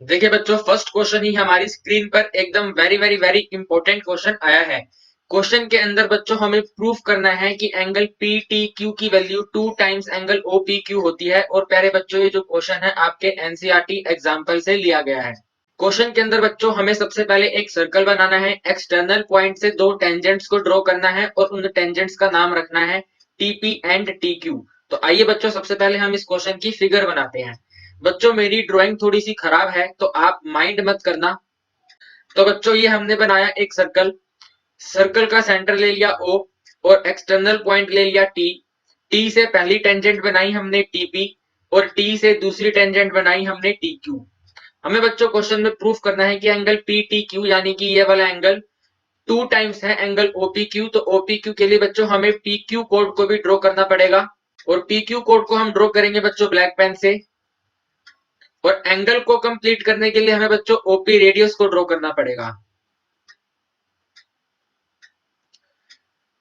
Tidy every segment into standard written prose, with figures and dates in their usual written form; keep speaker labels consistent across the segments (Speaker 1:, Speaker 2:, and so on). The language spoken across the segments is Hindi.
Speaker 1: देखिए बच्चों, फर्स्ट क्वेश्चन ही हमारी स्क्रीन पर एकदम very very very important question आया है। क्वेश्चन के अंदर बच्चों हमें प्रूफ करना है कि एंगल पी टी क्यू की value 2 times angle O P Q होती है। और प्यारे बच्चों, ये जो क्वेश्चन है आपके एनसीईआरटी एग्जाम्पल से लिया गया है। क्वेश्चन के अंदर बच्चों हमें सबसे पहले एक सर्कल बनाना है, एक्सटर्नल पॉइंट से दो टेंजेंट्स को ड्रॉ करना है और उन टेंजेंट्स का नाम रखना है टीपी एंड टी क्यू। तो आइए बच्चों, सबसे पहले हम इस क्वेश्चन की फिगर बनाते हैं। बच्चों मेरी ड्राइंग थोड़ी सी खराब है तो आप माइंड मत करना। तो बच्चों ये हमने बनाया एक सर्कल। सर्कल का सेंटर ले लिया O और एक्सटर्नल पॉइंट ले लिया T। T से पहली टेंजेंट बनाई हमने TP और T से दूसरी टेंजेंट बनाई हमने TQ। हमें बच्चों क्वेश्चन में प्रूफ करना है कि एंगल PTQ यानी कि ये वाला एंगल 2 टाइम्स है एंगल OPQ। तो OPQ के लिए बच्चों हमें PQ कोड को भी ड्रॉ करना पड़ेगा और PQ कोड को हम ड्रॉ करेंगे बच्चों ब्लैक पेन से। और एंगल को कंप्लीट करने के लिए हमें बच्चों ओपी रेडियस को ड्रॉ करना पड़ेगा।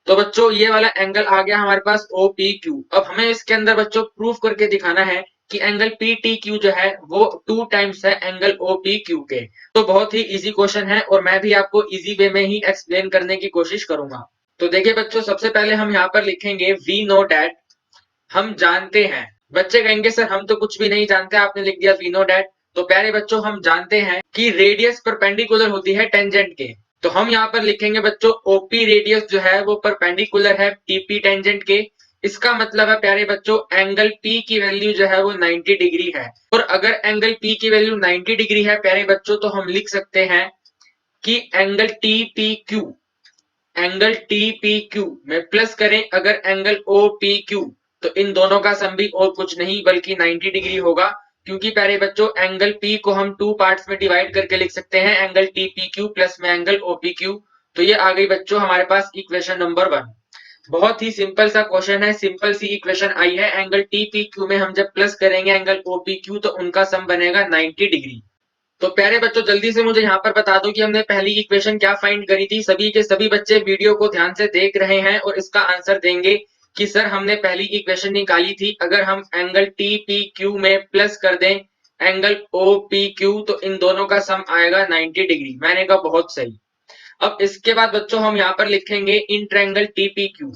Speaker 1: तो बच्चों ये वाला एंगल आ गया हमारे पास ओ पी क्यू। अब हमें इसके अंदर बच्चों प्रूफ करके दिखाना है कि एंगल पी टी क्यू जो है वो 2 टाइम्स है एंगल ओ पी क्यू के। तो बहुत ही इजी क्वेश्चन है और मैं भी आपको इजी वे में ही एक्सप्लेन करने की कोशिश करूंगा। तो देखिए बच्चों, सबसे पहले हम यहाँ पर लिखेंगे वी नो डैट, हम जानते हैं। बच्चे कहेंगे सर हम तो कुछ भी नहीं जानते, आपने लिख दिया वी नो डैट। तो प्यारे बच्चों, हम जानते हैं कि रेडियस परपेंडिकुलर होती है टेंजेंट के। तो हम यहाँ पर लिखेंगे बच्चों ओपी रेडियस जो है वो परपेंडिकुलर है टीपी टेंजेंट के। इसका मतलब है प्यारे बच्चों एंगल पी की वैल्यू जो है वो 90 डिग्री है। और अगर एंगल पी की वैल्यू 90 डिग्री है प्यारे बच्चों, तो हम लिख सकते हैं कि angle T P Q, angle T P Q में प्लस करें अगर एंगल ओ पी क्यू, तो इन दोनों का सम भी और कुछ नहीं बल्कि 90 डिग्री होगा। क्योंकि प्यारे बच्चों एंगल पी को हम 2 पार्ट्स में डिवाइड करके लिख सकते हैं, angle T P Q plus में एंगल ओ पी क्यू। तो ये आ गई बच्चों हमारे पास इक्वेशन नंबर 1। बहुत ही सिंपल सा क्वेश्चन है, सिंपल सी इक्वेशन आई है। एंगल टी पी क्यू में हम जब प्लस करेंगे एंगल ओ पी क्यू तो उनका सम बनेगा 90 डिग्री। तो प्यारे बच्चों जल्दी से मुझे यहाँ पर बता दो कि हमने पहली इक्वेशन क्या फाइंड करी थी। सभी के सभी बच्चे वीडियो को ध्यान से देख रहे हैं और इसका आंसर देंगे कि सर हमने पहली इक्वेशन निकाली थी, अगर हम एंगल टी पी क्यू में प्लस कर दें एंगल ओ पी क्यू तो इन दोनों का सम आएगा 90 डिग्री। मैंने कहा बहुत सही। अब इसके बाद बच्चों हम यहाँ पर लिखेंगे in triangle T P Q.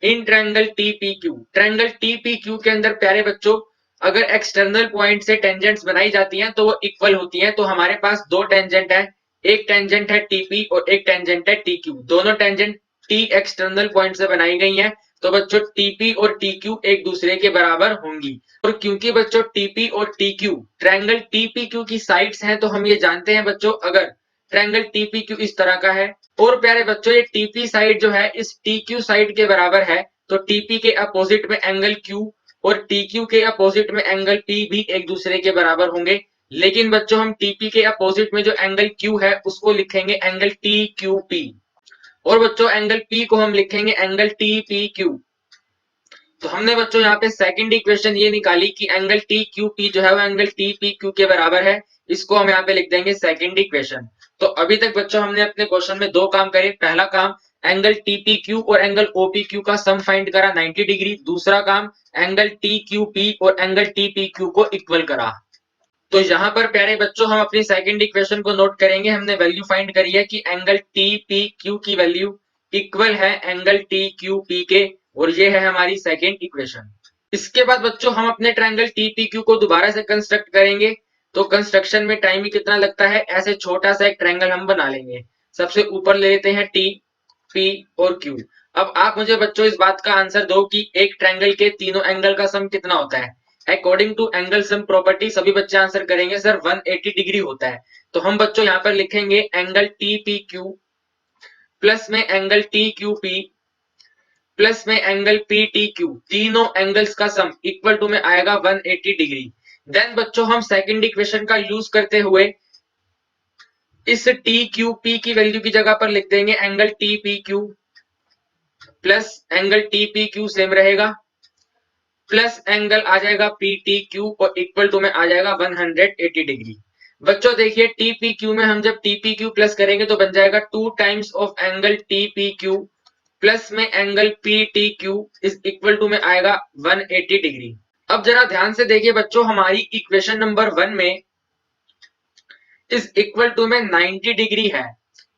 Speaker 1: In triangle T P Q, triangle T P Q के अंदर प्यारे बच्चों अगर एक्सटर्नल पॉइंट से टेंजेंट्स बनाई जाती हैं तो वो इक्वल होती हैं। तो हमारे पास दो टेंजेंट है, एक टेंजेंट है टीपी और एक टेंजेंट है टी क्यू। दोनों टेंजेंट टी एक्सटर्नल पॉइंट से बनाई गई हैं। तो बच्चों टीपी और टी क्यू एक दूसरे के बराबर होंगी। और क्योंकि बच्चों टीपी और T Q triangle TP Q की साइड्स हैं, तो हम ये जानते हैं बच्चों अगर ट्रायंगल टीपी क्यू इस तरह का है और प्यारे बच्चों ये टीपी साइड जो है इस टी क्यू साइड के बराबर है, तो टीपी के अपोजिट में एंगल क्यू और टीक्यू के अपोजिट में एंगल पी भी एक दूसरे के बराबर होंगे। लेकिन बच्चों हम टीपी के अपोजिट में जो एंगल क्यू है उसको लिखेंगे एंगल टी क्यू पी और बच्चों एंगल पी को हम लिखेंगे एंगल टी पी क्यू। तो हमने बच्चों यहाँ पे सेकंड इक्वेशन ये निकाली कि एंगल टी क्यू पी जो है वो एंगल टी पी क्यू के बराबर है। इसको हम यहाँ पे लिख देंगे सेकंड इक्वेशन। तो अभी तक बच्चों हमने अपने क्वेश्चन में दो काम करे। पहला काम एंगल टी पी क्यू और एंगल ओ पी क्यू का सम फाइंड करा 90 डिग्री। दूसरा काम एंगल टी क्यू पी और एंगल टी पी क्यू को इक्वल करा। तो यहाँ पर प्यारे बच्चों हम अपनी सेकंड इक्वेशन को नोट करेंगे। हमने वैल्यू फाइंड करी है कि एंगल टी पी क्यू की वैल्यू इक्वल है एंगल टी क्यू पी के और ये है हमारी सेकंड इक्वेशन। इसके बाद बच्चों हम अपने ट्रायंगल टी पी क्यू को दोबारा से कंस्ट्रक्ट करेंगे। तो कंस्ट्रक्शन में टाइम ही कितना लगता है, ऐसे छोटा सा एक ट्रायंगल हम बना लेंगे। सबसे ऊपर ले लेते हैं टी पी और क्यू। अब आप मुझे बच्चों इस बात का आंसर दो कि एक ट्रायंगल के तीनों एंगल का सम कितना होता है। According to angle sum property सभी बच्चे आंसर करेंगे सर 180 डिग्री होता है। तो हम बच्चों यहाँ पर लिखेंगे angle T P Q plus में angle T Q P plus में एंगल पी टी क्यू, तीनों एंगल्स का सम इक्वल टू में आएगा 180 डिग्री। देन बच्चों हम सेकंड इक्वेशन का यूज करते हुए इस टी क्यू पी की वैल्यू की जगह पर लिख देंगे angle T P Q plus angle T P Q same रहेगा प्लस एंगल आ जाएगा पी टी क्यू और इक्वल टू में आ जाएगा 180 डिग्री। बच्चों देखिए टी पी क्यू में हम जब टी पी क्यू प्लस करेंगे तो बन जाएगा 2 times of angle T P Q plus में angle P T Q is equal to में आएगा 180 डिग्री। अब जरा ध्यान से देखिए बच्चों, हमारी इक्वेशन नंबर 1 में इज इक्वल टू में 90 डिग्री है।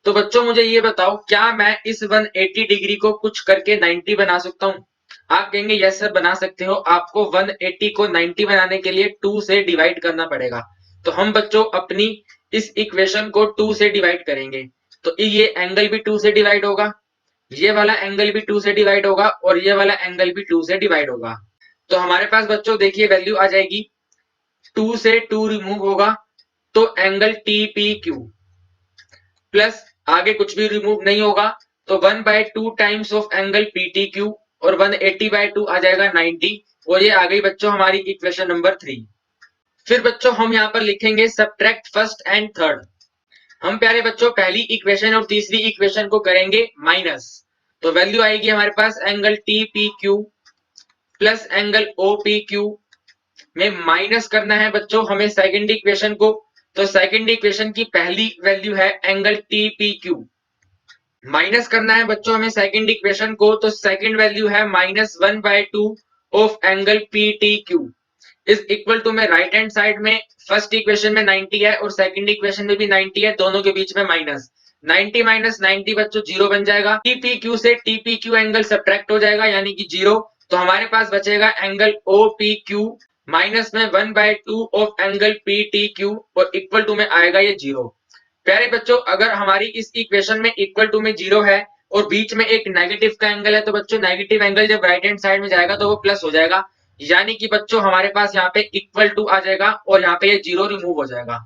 Speaker 1: तो बच्चों मुझे ये बताओ, क्या मैं इस 180 डिग्री को कुछ करके 90 बना सकता हूँ? आप कहेंगे यस सर बना सकते हो। आपको 180 को 90 बनाने के लिए 2 से डिवाइड करना पड़ेगा। तो हम बच्चों अपनी इस इक्वेशन को 2 से डिवाइड करेंगे। तो ये एंगल भी 2 से डिवाइड होगा, ये वाला एंगल भी 2 से डिवाइड होगा और ये वाला एंगल भी 2 से डिवाइड होगा। तो हमारे पास बच्चों देखिए वैल्यू आ जाएगी, 2 से 2 रिमूव होगा तो एंगल TPQ प्लस आगे कुछ भी रिमूव नहीं होगा तो 1/2 टाइम्स ऑफ एंगल PTQ और 180/2 आ जाएगा 90 और ये आ गई बच्चों हमारी इक्वेशन नंबर 3। फिर बच्चों हम यहाँ पर लिखेंगे सब्ट्रैक्ट फर्स्ट एंड थर्ड। हम प्यारे बच्चों पहली इक्वेशन और तीसरी इक्वेशन को करेंगे माइनस। तो वैल्यू आएगी हमारे पास angle TPQ plus angle OPQ में माइनस करना है बच्चों हमें सेकंड इक्वेशन को। तो सेकंड इक्वेशन की पहली वैल्यू है एंगल TPQ, माइनस करना है बच्चों हमें सेकंड इक्वेशन को। तो सेकंड वैल्यू है -1/2 of angle PTQ is equal to में राइट हैंड साइड में फर्स्ट इक्वेशन में 90 है और सेकंड इक्वेशन में भी 90 है, दोनों के बीच में माइनस। 90 माइनस 90 बच्चों 0 बन जाएगा। TPQ से TPQ एंगल सब्ट्रैक्ट हो जाएगा यानी कि 0। तो हमारे पास बचेगा एंगल OPQ माइनस में 1/2 ऑफ एंगल PTQ और इक्वल टू में आएगा ये 0। प्यारे बच्चों अगर हमारी इस इक्वेशन में इक्वल टू में 0 है और बीच में एक नेगेटिव का एंगल है तो बच्चों नेगेटिव एंगल जब राइट हैंड साइड में जाएगा तो वो प्लस हो जाएगा, यानी कि बच्चों हमारे पास यहाँ पे इक्वल टू आ जाएगा और यहाँ पे ये 0 रिमूव हो जाएगा।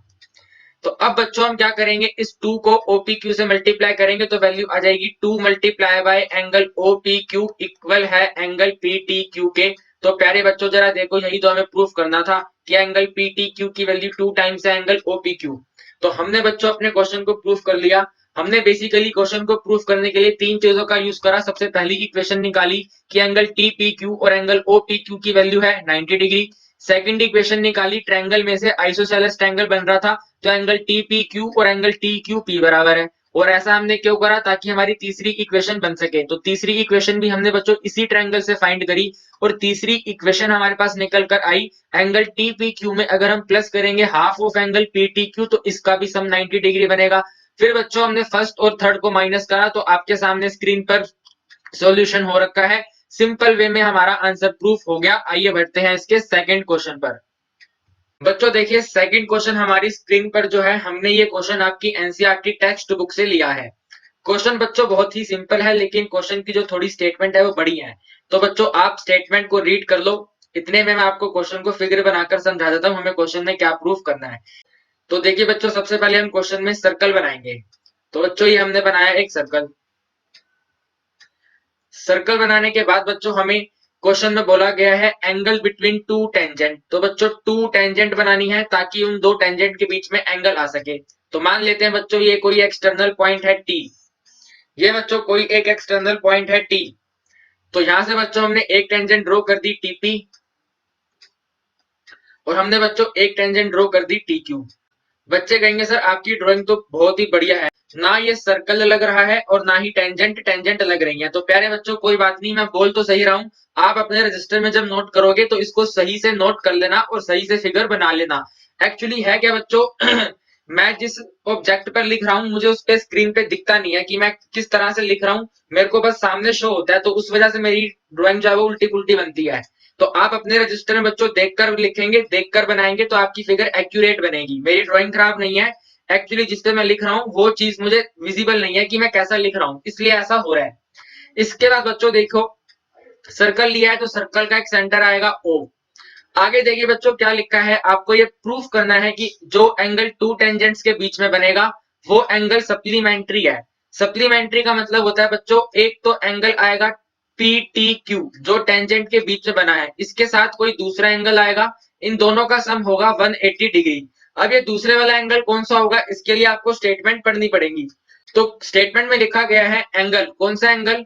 Speaker 1: तो अब बच्चों हम क्या करेंगे, इस 2 को OPQ से मल्टीप्लाई करेंगे तो वैल्यू आ जाएगी 2 multiply bye angle OPQ equal है एंगल PTQ के। तो प्यारे बच्चों जरा देखो, यही तो हमें प्रूफ करना था कि एंगल PTQ की वैल्यू 2 टाइम्स है एंगल OPQ। तो हमने बच्चों अपने क्वेश्चन को प्रूफ कर लिया। हमने बेसिकली क्वेश्चन को प्रूफ करने के लिए 3 चीजों का यूज करा। सबसे पहली इक्वेशन निकाली कि एंगल TPQ और एंगल OPQ की वैल्यू है 90 डिग्री। सेकंड इक्वेशन निकाली, ट्रायंगल में से आइसोसेलेस ट्रायंगल बन रहा था तो एंगल TPQ और एंगल TQP बराबर है। और ऐसा हमने क्यों करा, ताकि हमारी तीसरी इक्वेशन बन सके। तो तीसरी इक्वेशन भी हमने बच्चों इसी ट्रायंगल से फाइंड करी और तीसरी इक्वेशन हमारे पास निकल कर आई एंगल TPQ में अगर हम प्लस करेंगे हाफ ऑफ एंगल PTQ तो इसका भी सम 90 डिग्री बनेगा। फिर बच्चों हमने फर्स्ट और थर्ड को माइनस करा तो आपके सामने स्क्रीन पर सॉल्यूशन हो रखा है। सिंपल वे में हमारा आंसर प्रूफ हो गया। आइए बढ़ते हैं इसके सेकंड क्वेश्चन पर। बच्चों देखिए सेकंड क्वेश्चन हमारी स्क्रीन पर जो है, हमने ये क्वेश्चन आपकी एनसीईआरटी टेक्स्ट बुक से लिया है। क्वेश्चन बच्चों बहुत ही सिंपल है लेकिन क्वेश्चन की जो थोड़ी स्टेटमेंट है वो बड़ी है। तो बच्चों आप स्टेटमेंट को रीड कर लो, इतने में मैं आपको क्वेश्चन को फिगर बनाकर समझा देता हूँ हमें क्वेश्चन में क्या प्रूफ करना है। तो देखिए बच्चों सबसे पहले हम क्वेश्चन में सर्कल बनाएंगे। तो बच्चों ये हमने बनाया एक सर्कल। सर्कल बनाने के बाद बच्चों हमें क्वेश्चन में बोला गया है एंगल बिटवीन टू टेंजेंट। तो बच्चों टू टेंजेंट बनानी है ताकि उन दो टेंजेंट के बीच में एंगल आ सके। तो मान लेते हैं बच्चों ये कोई एक्सटर्नल पॉइंट है T। ये बच्चों कोई एक एक्सटर्नल पॉइंट है T। तो यहां से बच्चों हमने एक टेंजेंट ड्रॉ कर दी TP और हमने बच्चों एक टेंजेंट ड्रॉ कर दी TQ। बच्चे कहेंगे सर आपकी ड्राइंग तो बहुत ही बढ़िया है, ना ये सर्कल लग रहा है और ना ही टेंजेंट टेंजेंट लग रही है। तो प्यारे बच्चों कोई बात नहीं, मैं बोल तो सही रहा हूं। आप अपने रजिस्टर में जब नोट करोगे तो इसको सही से नोट कर लेना और सही से फिगर बना लेना। एक्चुअली है क्या बच्चों मैं जिस ऑब्जेक्ट पर लिख रहा हूं मुझे उस पे स्क्रीन पे दिखता नहीं है कि मैं किस तरह से लिख रहा हूं, मेरे को बस सामने शो होता है। तो उस वजह से मेरी ड्राइंग जो है वो उल्टी पुल्टी बनती है। तो आप अपने रजिस्टर में बच्चों देखकर लिखेंगे, देखकर बनाएंगे तो आपकी फिगर एक्यूरेट बनेगी। मेरी ड्राइंग खराब नहीं है, एक्चुअली जिसपे मैं लिख रहा हूँ वो चीज मुझे विजिबल नहीं है कि मैं कैसा लिख रहा हूँ, इसलिए ऐसा हो रहा है। इसके बाद बच्चों देखो सर्कल लिया है तो सर्कल का एक सेंटर आएगा O। आगे देखिए बच्चों क्या लिखा है, आपको ये प्रूफ करना है कि जो एंगल टू टेंजेंट्स के बीच में बनेगा वो एंगल सप्लीमेंट्री है। सप्लीमेंट्री का मतलब होता है बच्चों एक तो एंगल आएगा PTQ जो टेंजेंट के बीच में बना है, इसके साथ कोई दूसरा एंगल आएगा, इन दोनों का सम होगा 180 डिग्री। अब ये दूसरे वाला एंगल कौन सा होगा, इसके लिए आपको स्टेटमेंट पढ़नी पड़ेगी। तो स्टेटमेंट में लिखा गया है एंगल, कौन सा angle,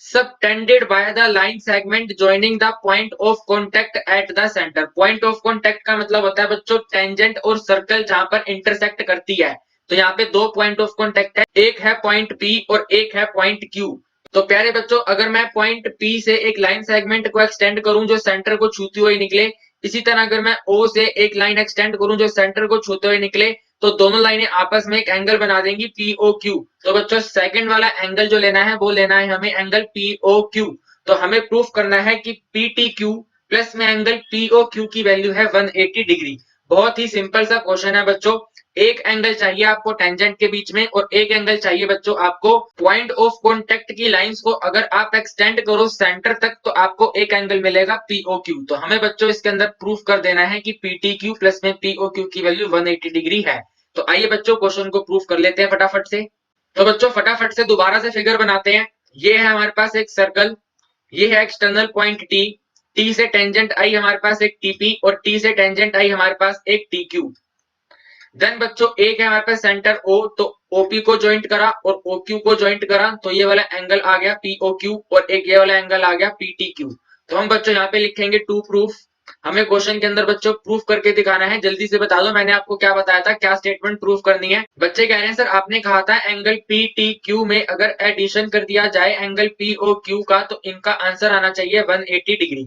Speaker 1: subtended by the line segment joining the point of contact at the center। point of contact का मतलब होता है बच्चों टेंजेंट और सर्कल जहां पर इंटरसेक्ट करती है। तो यहाँ पे दो पॉइंट ऑफ कॉन्टेक्ट है, एक है पॉइंट P और एक है पॉइंट Q। तो प्यारे बच्चों अगर मैं पॉइंट P से एक लाइन सेगमेंट को एक्सटेंड करूं जो सेंटर को छूती हुई निकले, इसी तरह अगर मैं O से एक लाइन एक्सटेंड करूं जो सेंटर को छूते हुए निकले, तो दोनों लाइनें आपस में एक एंगल बना देंगी POQ। तो बच्चों सेकंड वाला एंगल जो लेना है वो लेना है हमें एंगल POQ। तो हमें प्रूफ करना है कि PTQ प्लस में एंगल POQ की वैल्यू है 180 डिग्री। बहुत ही सिंपल सा क्वेश्चन है बच्चों। एक एंगल चाहिए आपको टेंजेंट के बीच में और एक एंगल चाहिए बच्चों आपको पॉइंट ऑफ कॉन्टेक्ट की लाइंस को अगर आप एक्सटेंड करो सेंटर तक तो आपको एक एंगल मिलेगा POQ। तो हमें बच्चों इसके अंदर प्रूफ कर देना है कि PTQ प्लस में POQ की वैल्यू 180 डिग्री है। तो आइए बच्चों क्वेश्चन को प्रूफ कर लेते हैं फटाफट से। तो बच्चों फटाफट से दोबारा से फिगर बनाते हैं। ये है हमारे पास एक सर्कल, ये है एक्सटर्नल पॉइंट T, T से टेंजेंट आई हमारे पास एक TP और T से टेंजेंट आई हमारे पास एक TQ। देन बच्चों एक है हमारे पास सेंटर O, तो OP को ज्वाइंट करा और OQ को ज्वाइंट करा तो ये वाला एंगल आ गया POQ और एक ये वाला एंगल आ गया PTQ। तो हम बच्चों यहाँ पे लिखेंगे टू प्रूफ। हमें क्वेश्चन के अंदर बच्चों प्रूफ करके दिखाना है। जल्दी से बता दो मैंने आपको क्या बताया था, क्या स्टेटमेंट प्रूफ करनी है। बच्चे कह रहे हैं सर आपने कहा था एंगल PTQ में अगर एडिशन कर दिया जाए एंगल POQ का तो इनका आंसर आना चाहिए 180 डिग्री।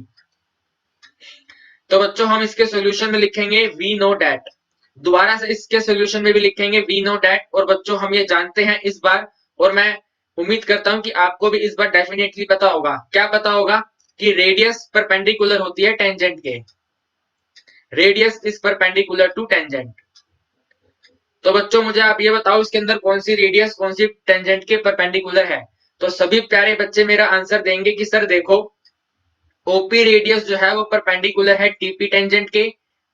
Speaker 1: तो बच्चों हम इसके सॉल्यूशन में लिखेंगे वी नो डैट। दोबारा से इसके सॉल्यूशन में भी लिखेंगे वी नो डैट। और बच्चों हम ये जानते हैं इस बार, और मैं उम्मीद करता हूं कि आपको भी इस बार डेफिनेटली पता होगा। क्या पता होगा? कि रेडियस परपेंडिकुलर होती है टेंजेंट के। Radius is perpendicular to tangent. तो बच्चों मुझे आप ये बताओ इसके अंदर कौन सी रेडियस कौन सी टेंजेंट के परपेंडिकुलर है। तो सभी प्यारे बच्चे मेरा आंसर देंगे कि सर देखो OP रेडियस जो है वो परपेंडिकुलर है TP टेंजेंट के,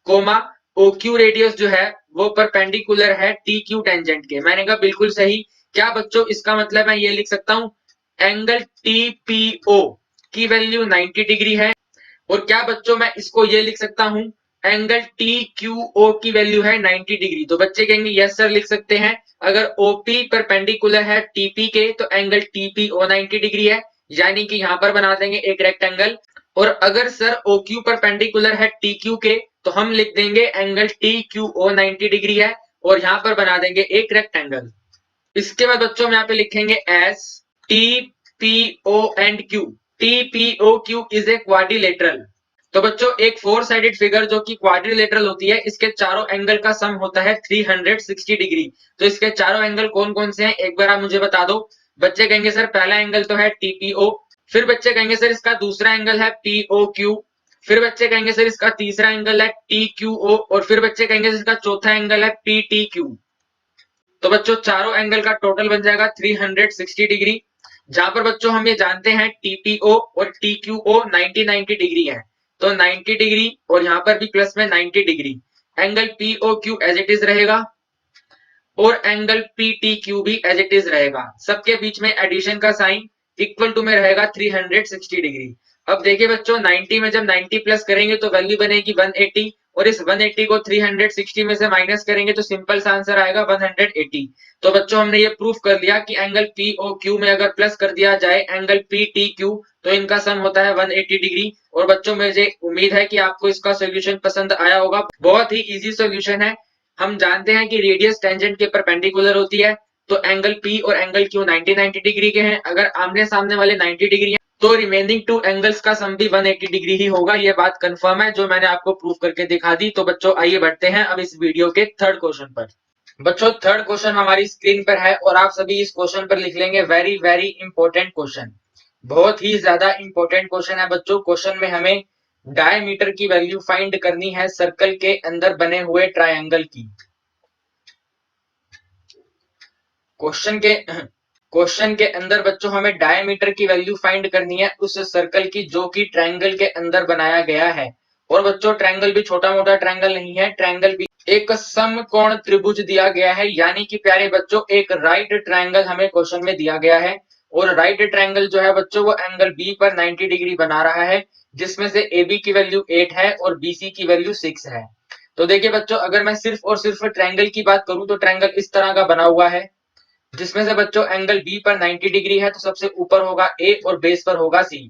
Speaker 1: कोमा OQ रेडियस जो है वो परपेंडिकुलर है TQ टेंजेंट के। मैंने कहा बिल्कुल सही। क्या बच्चों इसका मतलब मैं ये लिख सकता हूं एंगल TPO की वैल्यू 90 डिग्री है। और क्या बच्चों मैं इसको ये लिख सकता हूं एंगल TQO की वैल्यू है 90 डिग्री। तो बच्चे कहेंगे यस सर लिख सकते हैं। अगर OP परपेंडिकुलर है TP के तो एंगल TPO 90 डिग्री है, यानी कि यहां पर बना देंगे एक रेक्टेंगल। और अगर सर OQ परपेंडिकुलर है TQ के तो हम लिख देंगे एंगल TQO 90 डिग्री है और यहां पर बना देंगे एक रेक्टेंगल। इसके बाद बच्चों हम यहाँ पे लिखेंगे S TPO and Q। TPOQ is a quadrilateral. तो बच्चों एक फोर साइडेड फिगर जो कि क्वाड्रिलेटरल होती है इसके चारों एंगल का सम होता है 360 डिग्री। तो इसके चारों एंगल कौन कौन से हैं एक बार आप मुझे बता दो। बच्चे कहेंगे सर पहला एंगल तो है TPO, फिर बच्चे कहेंगे सर इसका दूसरा एंगल है POQ, फिर बच्चे कहेंगे सर इसका तीसरा एंगल है TQO और फिर बच्चे कहेंगे सर इसका चौथा एंगल है PTQ। तो बच्चों चारों एंगल का टोटल बन जाएगा 360 डिग्री। जहां पर बच्चों हम ये जानते हैं TPO और TQO 90 डिग्री है। तो 90 डिग्री और यहां पर भी प्लस में 90 degree. Angle POQ as it is रहेगा और एंगल PTQ भी एज इट इज रहेगा। सबके बीच में एडिशन का साइन इक्वल टू में रहेगा 360 डिग्री। अब देखिए बच्चों 90 में जब 90 प्लस करेंगे तो वैल्यू बनेगी 180 और इस 180 को 360 में से माइनस करेंगे तो सिंपल सा आंसर आएगा 180। तो बच्चों हमने ये प्रूफ कर लिया कि एंगल POQ में अगर प्लस कर दिया जाए एंगल PTQ तो इनका सम होता है 180 डिग्री। और बच्चों मुझे उम्मीद है कि आपको इसका सोल्यूशन पसंद आया होगा। बहुत ही इजी सोल्यूशन है। हम जानते हैं कि रेडियस टेंजेंट के परपेंडिकुलर होती है तो एंगल P और एंगल Q 90 डिग्री के हैं। अगर आमने सामने वाले 90 डिग्री हैं तो रिमेनिंग टू एंगल्स का सम भी 180 डिग्री ही होगा। ये बात कंफर्म है जो मैंने आपको प्रूफ करके दिखा दी। तो बच्चों आइए बढ़ते हैं अब इस वीडियो के थर्ड क्वेश्चन पर। बच्चों थर्ड क्वेश्चन हमारी स्क्रीन पर है और आप सभी इस क्वेश्चन पर लिख लेंगे वेरी वेरी इंपॉर्टेंट क्वेश्चन। बहुत ही ज्यादा इंपॉर्टेंट क्वेश्चन है बच्चों। क्वेश्चन में हमें डायमीटर की वैल्यू फाइंड करनी है सर्कल के अंदर बने हुए ट्रायंगल की। क्वेश्चन के अंदर बच्चों हमें डायमीटर की वैल्यू फाइंड करनी है उस सर्कल की जो कि ट्रायंगल के अंदर बनाया गया है। और बच्चों ट्रायंगल भी छोटा मोटा ट्रायंगल नहीं है, ट्रायंगल भी एक समकोण त्रिभुज दिया गया है। यानी कि प्यारे बच्चों एक राइट ट्रायंगल हमें क्वेश्चन में दिया गया है और राइट ट्रायंगल जो है बच्चों वो एंगल बी पर 90 डिग्री बना रहा है, जिसमें से AB की वैल्यू 8 है और BC की वैल्यू 6 है। तो देखिए बच्चों अगर मैं सिर्फ और सिर्फ ट्रायंगल की बात करूं तो ट्रायंगल इस तरह का बना हुआ है जिसमें से बच्चों एंगल बी पर 90 डिग्री है तो सबसे ऊपर होगा ए और बेस पर होगा सी।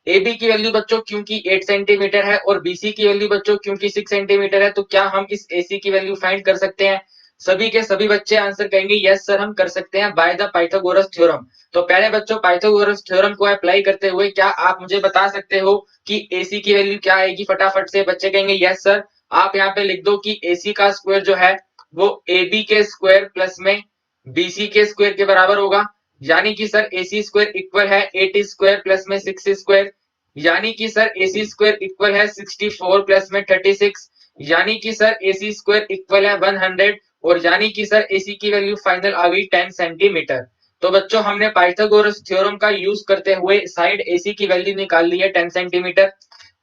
Speaker 1: AB की वैल्यू बच्चों क्योंकि 8 सेंटीमीटर है और BC की वैल्यू बच्चों क्योंकि 6 सेंटीमीटर है तो क्या हम इस AC की वैल्यू फाइंड कर सकते हैं? सभी के सभी बच्चे आंसर कहेंगे यस सर हम कर सकते हैं बाय द पाइथागोरस थ्योरम। तो पहले बच्चों पाइथागोरस थ्योरम को अप्लाई करते हुए क्या आप मुझे बता सकते हो कि AC की वैल्यू क्या आएगी? फटाफट से बच्चे कहेंगे यस सर। आप यहाँ पे लिख दो कि AC का स्क्वायर जो है वो AB के स्क्वायर प्लस में BC के स्क्वायर के बराबर होगा। यानी कि सर AC स्क्वायर इक्वल है 8 स्क्वायर प्लस में 6 स्क्वायर। यानी कि सर AC स्क्वायर इक्वल है 64 प्लस में 36। यानी कि सर AC स्क्वायर इक्वल है 100 और यानी कि सर AC की वैल्यू फाइनल आ गई 10 सेंटीमीटर। तो बच्चों हमने पाइथागोरस थ्योरम का यूज करते हुए साइड AC की वैल्यू निकाल ली है 10 सेंटीमीटर।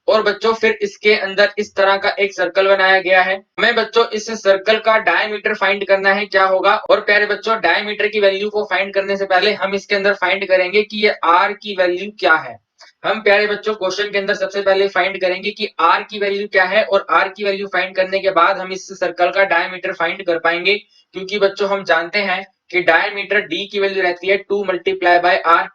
Speaker 1: और बच्चों फिर इसके अंदर इस तरह का एक सर्कल बनाया गया है। हमें बच्चों इस सर्कल का डायमीटर फाइंड करना है क्या होगा। और प्यारे बच्चों डायमीटर की वैल्यू को फाइंड करने से पहले हम इसके अंदर फाइंड करेंगे कि ये r की वैल्यू क्या है। हम प्यारे बच्चों क्वेश्चन के अंदर सबसे पहले फाइंड करेंगे कि r की वैल्यू क्या है और r की वैल्यू फाइंड करने के बाद हम इस सर्कल का डायमीटर फाइंड कर पाएंगे। क्योंकि बच्चों हम जानते हैं कि डायमीटर d की वैल्यू रहती है 2 मल्टीप्लाई बाय r।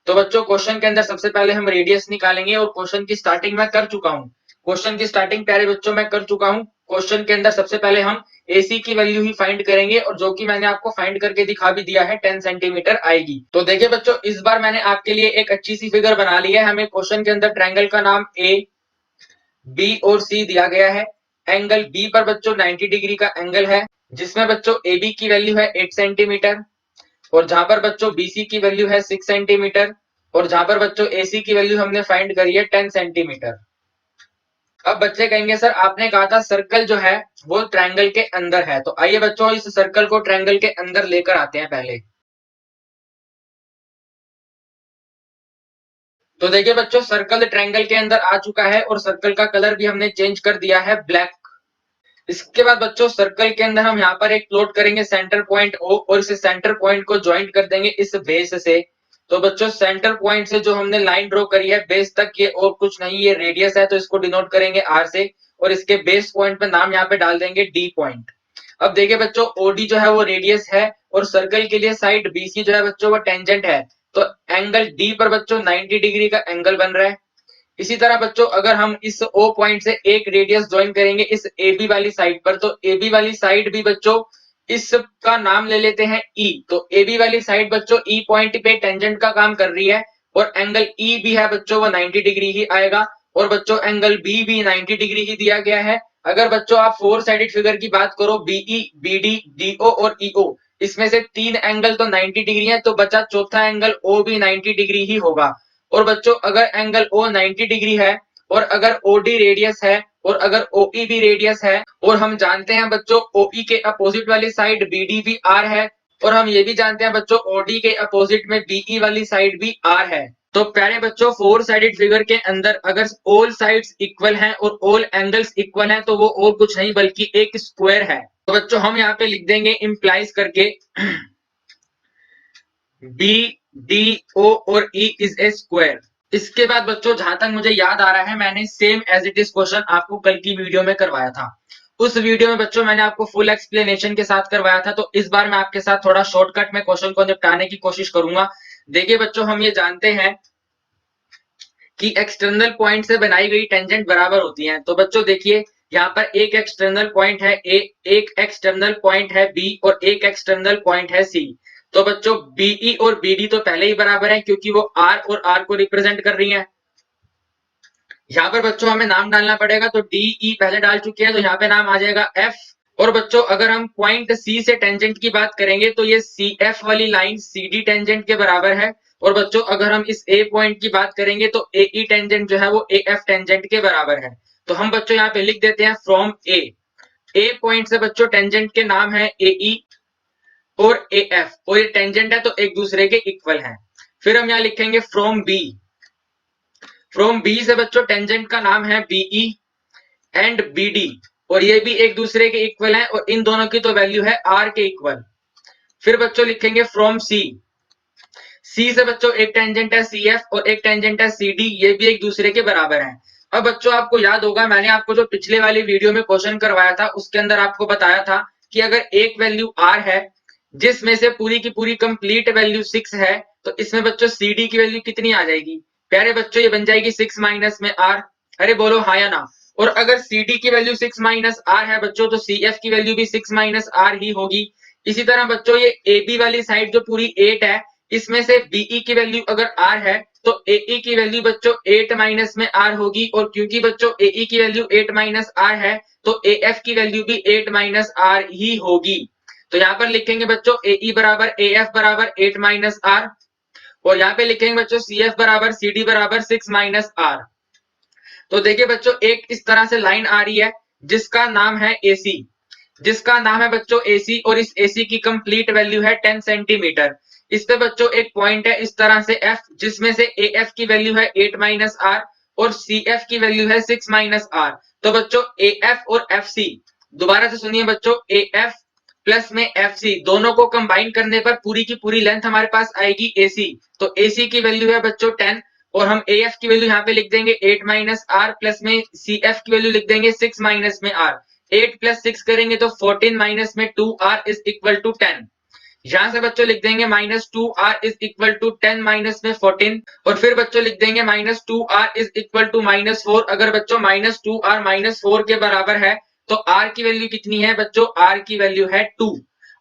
Speaker 1: तो बच्चों क्वेश्चन के अंदर सबसे पहले हम रेडियस निकालेंगे और क्वेश्चन की स्टार्टिंग मैं कर चुका हूं। क्वेश्चन की स्टार्टिंग प्यारे बच्चों मैं कर चुका हूं। क्वेश्चन के अंदर सबसे पहले हम AC की वैल्यू ही फाइंड करेंगे और जो कि मैंने आपको फाइंड करके दिखा भी दिया है 10 सेंटीमीटर आएगी। तो देखिए बच्चों इस बार मैंने आपके लिए एक अच्छी सी फिगर बना ली है। हमें क्वेश्चन के अंदर ट्रायंगल का नाम A, B और C दिया गया है। एंगल B पर बच्चों 90 डिग्री का एंगल है जिसमें बच्चों AB की वैल्यू है 8 सेंटीमीटर और जहां पर बच्चों BC की वैल्यू है 6 सेंटीमीटर और जहां पर बच्चों AC की वैल्यू हमने फाइंड करी है 10 सेंटीमीटर। अब बच्चे कहेंगे सर आपने कहा था सर्कल जो है वो ट्रायंगल के अंदर है। तो आइए बच्चों इस सर्कल को ट्रायंगल के अंदर लेकर आते हैं पहले। तो देखिए बच्चों सर्कल ट्रायंगल के अंदर आ चुका है और सर्कल का कलर भी हमने चेंज कर दिया है ब्लैक। इसके बाद बच्चों सर्कल के अंदर हम यहाँ पर एक प्लॉट करेंगे सेंटर पॉइंट O और इस सेंटर पॉइंट को ज्वाइंट कर देंगे इस बेस से। तो बच्चों सेंटर पॉइंट से जो हमने लाइन ड्रॉ करी है बेस तक ये और कुछ नहीं ये रेडियस है तो इसको डिनोट करेंगे R से और इसके बेस पॉइंट पे नाम यहाँ पे डाल देंगे D पॉइंट। अब देखिए बच्चों OD जो है वो रेडियस है और सर्कल के लिए साइड BC जो है बच्चों वो टेंजेंट है। तो एंगल D पर बच्चों 90 डिग्री का एंगल बन रहा है। इसी तरह बच्चों अगर हम इस O पॉइंट से एक रेडियस ज्वाइन करेंगे इस AB वाली साइड पर तो AB वाली साइड भी बच्चों इसका नाम ले लेते हैं E। तो AB वाली साइड बच्चों E पॉइंट पे टेंजेंट का काम कर रही है और एंगल E भी है बच्चों वो 90 डिग्री ही आएगा और बच्चों एंगल B भी 90 डिग्री ही दिया गया है। अगर बच्चों आप 4 साइडेड फिगर की बात करो BE, BD, DO और EO इसमें से 3 एंगल तो 90 डिग्री है तो बचा चौथा एंगल O भी 90 डिग्री ही होगा। और बच्चों अगर एंगल O 90 डिग्री है और अगर OD रेडियस है और अगर OE भी रेडियस है और हम जानते हैं बच्चों OE के अपोजिट वाली साइड BD भी R है और हम ये भी जानते हैं बच्चों OD के अपोजिट में BE वाली साइड भी R है। तो प्यारे बच्चों 4 साइडेड फिगर के अंदर अगर ऑल साइड्स इक्वल हैं और ऑल एंगल्स इक्वल हैं तो वो और कुछ नहीं बल्कि एक स्क्वायर है। तो बच्चों हम यहाँ पे लिख देंगे इंप्लाइज करके B, D, O और E इज ए स्क्वायर। इसके बाद बच्चों जहां तक मुझे याद आ रहा है मैंने same as it is question आपको कल की वीडियो में करवाया था। उस वीडियो में बच्चों मैंने आपको फुल एक्सप्लेनेशन के साथ करवाया था तो इस बार मैं आपके साथ थोड़ा शॉर्टकट में क्वेश्चन को निपटाने की कोशिश करूंगा। देखिए बच्चों हम ये जानते हैं कि एक्सटर्नल पॉइंट से बनाई गई टेंजेंट बराबर होती हैं। तो बच्चों देखिए यहाँ पर एक एक्सटर्नल पॉइंट है A, एक एक्सटर्नल पॉइंट है B और एक एक्सटर्नल पॉइंट है C। तो बच्चों BE और BD तो पहले ही बराबर है क्योंकि वो R और R को रिप्रेजेंट कर रही हैं। यहाँ पर बच्चों हमें नाम डालना पड़ेगा तो DE पहले डाल चुके हैं तो यहाँ पे नाम आ जाएगा F। और बच्चों अगर हम पॉइंट C से टेंजेंट की बात करेंगे तो ये CF वाली लाइन CD टेंजेंट के बराबर है। और बच्चों अगर हम इस A पॉइंट की बात करेंगे तो AE टेंजेंट जो है वो AF टेंजेंट के बराबर है। तो हम बच्चों यहाँ पे लिख देते हैं फ्रॉम A पॉइंट से बच्चों टेंजेंट के नाम है AE और AF और ये टेंजेंट है तो एक दूसरे के इक्वल हैं। फिर हम यहाँ लिखेंगे फ्रॉम B से बच्चों टेंजेंट का नाम है BE एंड BD और ये भी एक दूसरे के इक्वल हैं और इन दोनों की तो वैल्यू है R के इक्वल। फिर बच्चों लिखेंगे फ्रॉम C से बच्चों एक टेंजेंट है CF और एक टेंजेंट है CD ये भी एक दूसरे के बराबर हैं। अब बच्चों आपको याद होगा मैंने आपको जो पिछले वाली वीडियो में क्वेश्चन करवाया था उसके अंदर आपको बताया था कि अगर एक वैल्यू R है जिसमें से पूरी की पूरी कंप्लीट वैल्यू 6 है तो इसमें बच्चों CD की वैल्यू कितनी आ जाएगी। प्यारे बच्चों ये बन जाएगी 6 माइनस में R। अरे बोलो हाँ या ना। और अगर CD की वैल्यू 6 माइनस R है बच्चों तो CF की वैल्यू भी 6 माइनस R ही होगी। इसी तरह बच्चों ये AB वाली साइड जो पूरी 8 है इसमें से बीई की वैल्यू अगर r है तो एई की वैल्यू बच्चों 8 माइनस में r होगी, और क्योंकि बच्चों एई की वैल्यू 8 माइनस r है तो एफ की वैल्यू भी 8 माइनस r ही होगी। तो यहाँ पर लिखेंगे बच्चों एई बराबर एफ बराबर 8 माइनस r, और यहाँ पे लिखेंगे बच्चों सी एफ बराबर सी डी बराबर 6 माइनस आर। तो देखिए बच्चों एक इस तरह से लाइन आ रही है जिसका नाम है एसी, जिसका नाम है बच्चों एसी, और इस एसी की कंप्लीट वैल्यू है 10 सेंटीमीटर। इस पे बच्चों एक पॉइंट है इस तरह से एफ, जिसमें से ए एफ की वैल्यू है 8 माइनस आर और सी एफ की वैल्यू है 6 माइनस आर। तो बच्चों ए एफ और एफ सी, दोबारा से सुनिए बच्चों, ए एफ प्लस में एफ सी दोनों को कंबाइन करने पर पूरी की पूरी लेंथ हमारे पास आएगी एसी। तो एसी की वैल्यू है बच्चों 10, और हम ए एफ की वैल्यू यहाँ पे लिख देंगे 8 माइनस आर, प्लस में सी एफ की वैल्यू लिख देंगे 6 माइनस में आर। 8 प्लस 6 करेंगे तो 14 माइनस में 2r इज इक्वल टू 10। यहां से बच्चों लिख देंगे minus 2r is equal to 10 minus में 14, और फिर बच्चों लिख देंगे minus 2r is equal to minus 4। अगर बच्चों माइनस 2r माइनस 4 के बराबर है तो r की वैल्यू कितनी है बच्चों, r की वैल्यू है 2।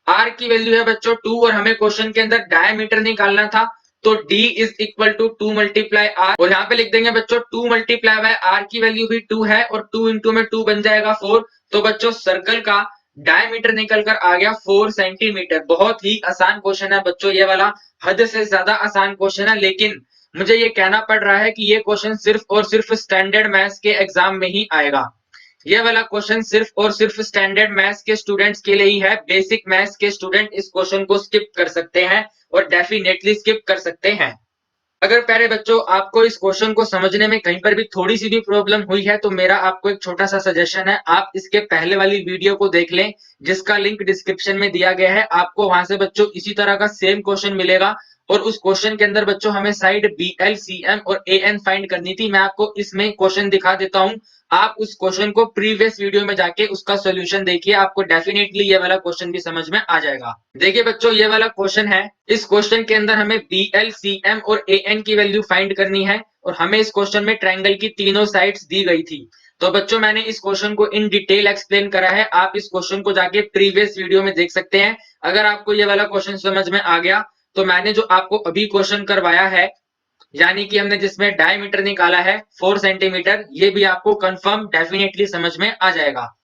Speaker 1: r की वैल्यू है बच्चों 2, और हमें क्वेश्चन के अंदर डायमीटर निकालना था, तो d is equal to 2 multiply r, और यहाँ पे लिख देंगे बच्चों 2 मल्टीप्लाई बाय r की वैल्यू भी 2 है, और 2 इंटू में 2 बन जाएगा 4। तो बच्चों सर्कल का डायमीटर निकल कर आ गया 4 सेंटीमीटर। बहुत ही आसान क्वेश्चन है बच्चों ये वाला, हद से ज्यादा आसान क्वेश्चन है, लेकिन मुझे ये कहना पड़ रहा है कि ये क्वेश्चन सिर्फ और सिर्फ स्टैंडर्ड मैथ्स के एग्जाम में ही आएगा। ये वाला क्वेश्चन सिर्फ और सिर्फ स्टैंडर्ड मैथ्स के स्टूडेंट्स के लिए ही है। बेसिक मैथ्स के स्टूडेंट इस क्वेश्चन को स्किप कर सकते हैं, और डेफिनेटली स्किप कर सकते हैं। अगर प्यारे बच्चों आपको इस क्वेश्चन को समझने में कहीं पर भी थोड़ी सी भी प्रॉब्लम हुई है तो मेरा आपको एक छोटा सा सजेशन है, आप इसके पहले वाली वीडियो को देख लें जिसका लिंक डिस्क्रिप्शन में दिया गया है। आपको वहां से बच्चों इसी तरह का सेम क्वेश्चन मिलेगा, और उस क्वेश्चन के अंदर बच्चों हमें side B L C M और ए एन फाइंड करनी थी। मैं आपको इसमें क्वेश्चन दिखा देता हूं, आप उस क्वेश्चन को प्रीवियस वीडियो में जाके उसका सोल्यूशन देखिए, आपको डेफिनेटली ये वाला क्वेश्चन भी समझ में आ जाएगा। देखिए बच्चों ये वाला क्वेश्चन है, इस क्वेश्चन के अंदर हमें बी एल सी एम और ए एन की वैल्यू फाइंड करनी है, और हमें इस क्वेश्चन में ट्रायंगल की तीनों साइड्स दी गई थी। तो बच्चों मैंने इस क्वेश्चन को इन डिटेल एक्सप्लेन करा है, आप इस क्वेश्चन को जाके प्रीवियस वीडियो में देख सकते हैं। अगर आपको ये वाला क्वेश्चन समझ में आ गया तो मैंने जो आपको अभी क्वेश्चन करवाया है, यानी कि हमने जिसमें डायमीटर निकाला है 4 सेंटीमीटर, ये भी आपको कंफर्म डेफिनेटली समझ में आ जाएगा।